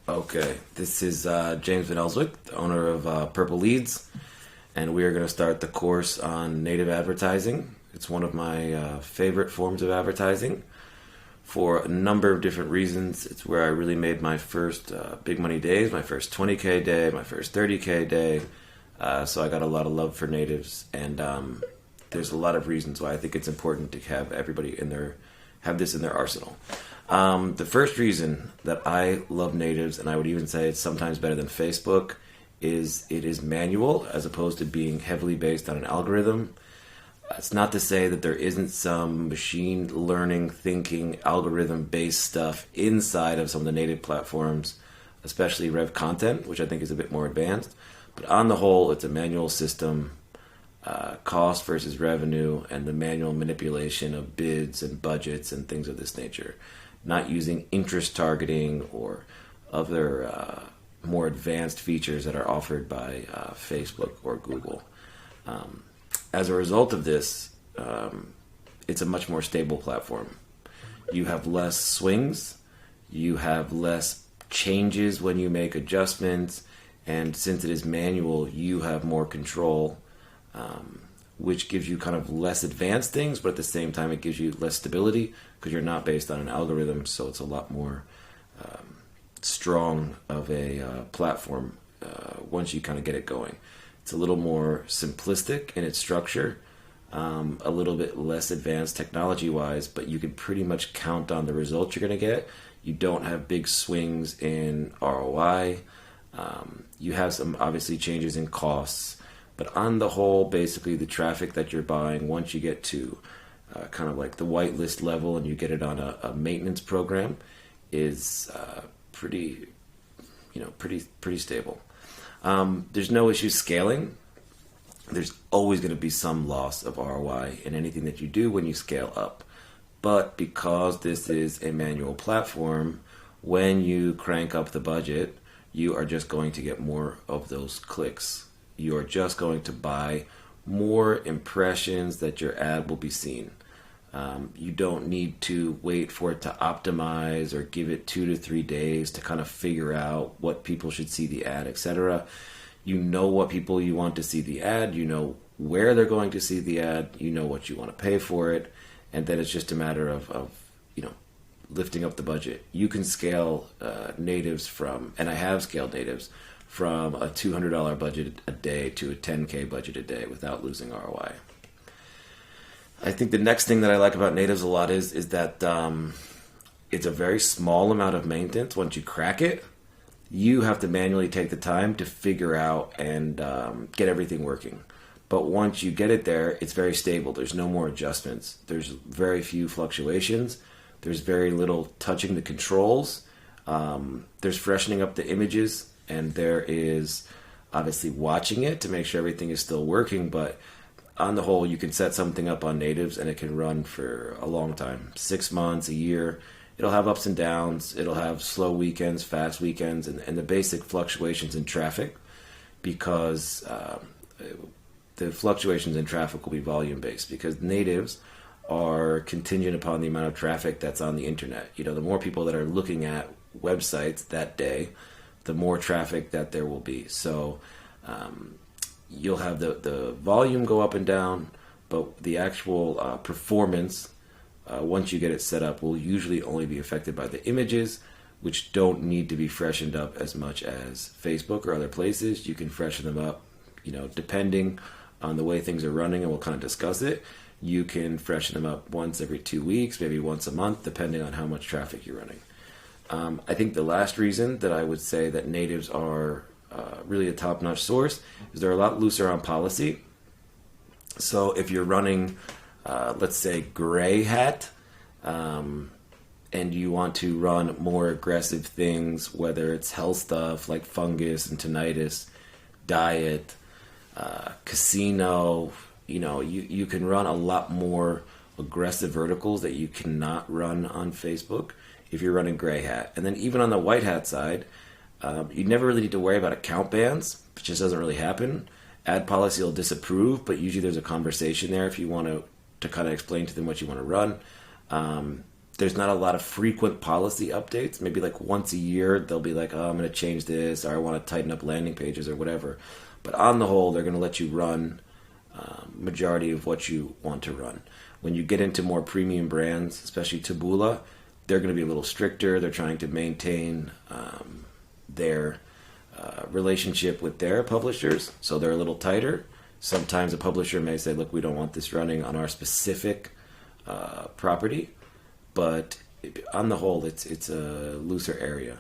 Okay, this is James Van Elswick, the owner of Purple Leads, and we are going to start the course on native advertising. It's one of my favorite forms of advertising for a number of different reasons. It's where I really made my first big money days, my first 20K day, my first 30K day. So I got a lot of love for natives, and there's a lot of reasons why I think it's important to have everybody have this in their arsenal. The first reason that I love natives, and I would even say it's sometimes better than Facebook, is it is manual as opposed to being heavily based on an algorithm. It's not to say that there isn't some machine learning thinking algorithm based stuff inside of some of the native platforms, especially Rev Content, which I think is a bit more advanced. But on the whole, it's a manual system, cost versus revenue, and the manual manipulation of bids and budgets and things of this nature. Not using interest targeting or other more advanced features that are offered by Facebook or Google. As a result of this, it's a much more stable platform. You have less swings, you have less changes when you make adjustments, and since it is manual, you have more control, which gives you kind of less advanced things, but at the same time it gives you less stability because you're not based on an algorithm, so it's a lot more strong of a platform once you kind of get it going. It's a little more simplistic in its structure, a little bit less advanced technology-wise, but you can pretty much count on the results you're going to get. You don't have big swings in ROI. You have some obviously changes in costs, but on the whole, basically the traffic that you're buying, once you get to kind of like the whitelist level and you get it on a maintenance program, is pretty stable. There's no issue scaling. There's always going to be some loss of ROI in anything that you do when you scale up. But because this is a manual platform, when you crank up the budget, you are just going to get more of those clicks. You are just going to buy more impressions that your ad will be seen. You don't need to wait for it to optimize or give it 2 to 3 days to kind of figure out what people should see the ad, etc. You know what people you want to see the ad, you know where they're going to see the ad, you know what you want to pay for it, and then it's just a matter of lifting up the budget. You can scale natives from, and I have scaled natives, from a $200 budget a day to a $10K budget a day without losing ROI. I think the next thing that I like about natives a lot is that it's a very small amount of maintenance. Once you crack it, you have to manually take the time to figure out and get everything working. But once you get it there, it's very stable. There's no more adjustments. There's very few fluctuations. There's very little touching the controls. There's freshening up the images, and there is obviously watching it to make sure everything is still working. But on the whole, you can set something up on natives and it can run for a long time, 6 months, a year. It'll have ups and downs. It'll have slow weekends, fast weekends, and the basic fluctuations in traffic, because the fluctuations in traffic will be volume based, because natives are contingent upon the amount of traffic that's on the internet. The more people that are looking at websites that day, the more traffic that there will be. So you'll have the volume go up and down, but the actual performance, once you get it set up, will usually only be affected by the images, which don't need to be freshened up as much as Facebook or other places. You can freshen them up, depending on the way things are running, and we'll kind of discuss it. You can freshen them up once every 2 weeks, maybe once a month, depending on how much traffic you're running. I think the last reason that I would say that natives are really a top-notch source is they're a lot looser on policy. So if you're running, let's say, gray hat, and you want to run more aggressive things, whether it's health stuff like fungus and tinnitus, diet, casino, you can run a lot more aggressive verticals that you cannot run on Facebook if you're running gray hat. And then even on the white hat side, you never really need to worry about account bans. It just doesn't really happen. Ad policy will disapprove, but usually there's a conversation there if you want to kind of explain to them what you want to run. there's not a lot of frequent policy updates. Maybe like once a year, they'll be like, oh, I'm going to change this, or I want to tighten up landing pages or whatever. But on the whole, they're going to let you run majority of what you want to run. When you get into more premium brands, especially Taboola, they're going to be a little stricter. They're trying to maintain their relationship with their publishers, so they're a little tighter. Sometimes a publisher may say, look, we don't want this running on our specific property, but on the whole, it's a looser area.